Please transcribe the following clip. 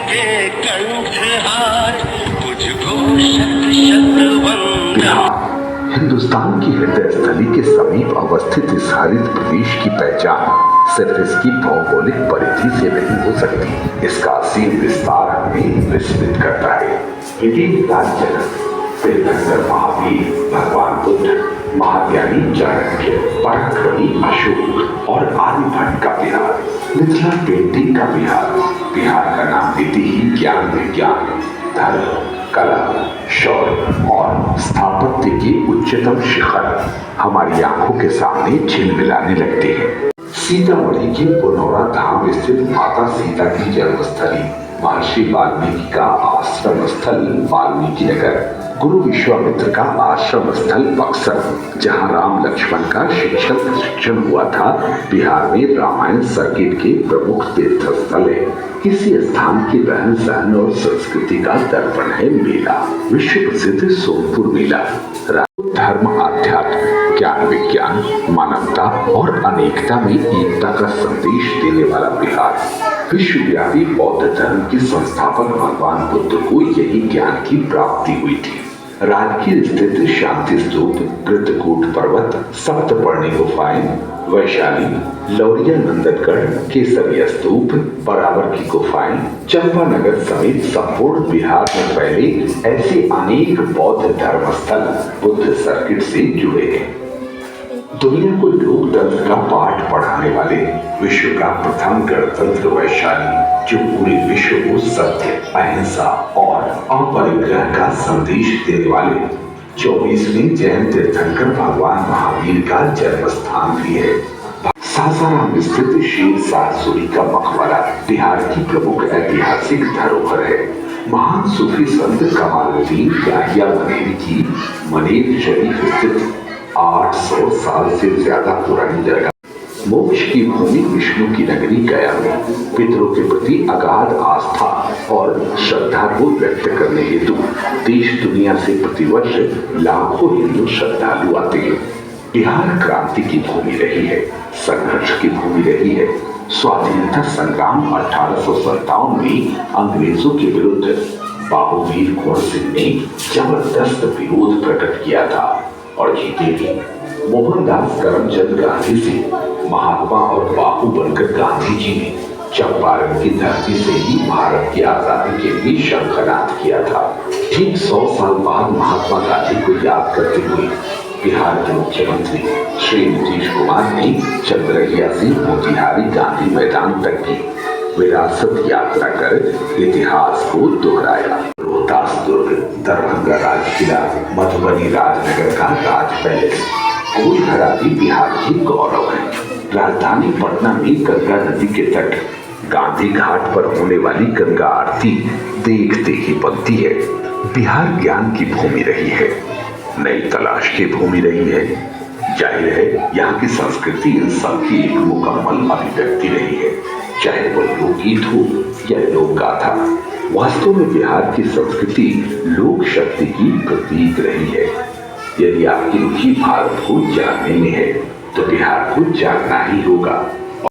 के कंठहार, तुझको शत शत वंदन। हिंदुस्तान की हृदय स्थली के समीप अवस्थित इस हरित प्रदेश की पहचान सिर्फ इसकी भौगोलिक परिधि से नहीं हो सकती, इसका असीम विस्तार हमें विस्मित करता है। तीर्थंकर महावीर, भगवान बुद्ध, महाज्ञानी चाणक्य, पराक्रमी अशोक और आर्यभट्ट का बिहार, मिथिला पेंटिंग का बिहार, बिहार का नाम देते ही ज्ञान, विज्ञान, धर्म, कला, शौर्य और स्थापत्य के उच्चतम शिखर हमारी आंखों के सामने झिलमिलाने लगते हैं। सीतामढ़ी के पुनौरा धाम स्थित माता सीता की जन्मस्थली, महर्षि वाल्मीकि का आश्रम स्थल वाल्मीकि नगर, गुरु विश्वामित्र का आश्रम स्थल बक्सर, जहां राम लक्ष्मण का शिक्षण प्रशिक्षण हुआ था, बिहार में रामायण सर्किट के प्रमुख तीर्थ स्थल है। इसी स्थान की रहन सहन और संस्कृति का दर्पण है मेला, विश्व प्रसिद्ध सोनपुर मेला। धर्म, आध्यात्म, ज्ञान, विज्ञान, मानवता और अनेकता में एकता का संदेश देने वाला बिहार। विश्वव्यापी बौद्ध धर्म के संस्थापक भगवान बुद्ध को यही ज्ञान की प्राप्ति हुई थी। राजगीर स्थित शांति स्तूप, कृतकूट पर्वत, सप्तपर्णी गुफाएं, वैशाली, लौरिया नंदनगढ़, केसरिया स्तूप, बराबर की गुफाएं, चंपानगर समेत संपूर्ण बिहार में फैले ऐसे अनेक बौद्ध धर्म स्थल बुद्ध सर्किट से जुड़े हैं। दुनिया को लोकतंत्र का पाठ पढ़ाने वाले विश्व का प्रथम गणतंत्र वैशाली, जो पूरे विश्व को सत्य, अहिंसा और अपरिग्रह का संदेश देने वाले 24वें जैन तीर्थंकर भगवान महावीर का जन्म स्थान भी है। सासाराम स्थित शेर शाह सूरी का मकबरा बिहार की प्रमुख ऐतिहासिक धरोहर है। महान सूफी संत कमालुद्दीन याहिया मनेरी की मनेर शरीफ स्थित 800 साल से ज्यादा पुरानी दरगाह, मोक्ष की भूमि विष्णु की नगरी गया में पितरों के प्रति अगाध आस्था और श्रद्धा को व्यक्त करने हेतु देश दुनिया से प्रतिवर्ष लाखों हिंदू श्रद्धालु आते हैं। बिहार क्रांति की भूमि रही है, संघर्ष की भूमि रही है। स्वाधीनता संग्राम 1857 में अंग्रेजों के विरुद्ध बाबूवीर कुंवर सिंह ने जबरदस्त विरोध प्रकट किया था और जीते भी। मोहनदास करमचंद गांधी से महात्मा और बापू बनकर गांधी जी ने चंपारण की धरती से ही भारत की आजादी के लिए शंखनाद किया था। ठीक 100 साल बाद महात्मा गांधी को याद करते हुए बिहार के मुख्यमंत्री श्री नीतीश कुमार ने चंद्रहिया से मोतिहारी गांधी मैदान तक की विरासत यात्रा कर इतिहास को दोहराया। रोहतास दुर्ग, दरभंगा राजकिला, मधुबनी राजनगर का राज पैलेस, कोई घराती बिहार की गौरव है। राजधानी पटना में गंगा नदी के तट, गांधी घाट पर होने वाली गंगा आरती देखते ही बनती है। बिहार ज्ञान की भूमि रही है, नई तलाश की भूमि रही है। जाहिर है यहाँ की संस्कृति इन सब की एक मुकम्मल अभिव्यक्ति रही है, चाहे वह लोकगीत हो या लोक गाथा। वास्तव में बिहार की संस्कृति लोक शक्ति की प्रतीक रही है। यदि आपकी रुचि भारत को जानने में है तो बिहार को जानना ही होगा।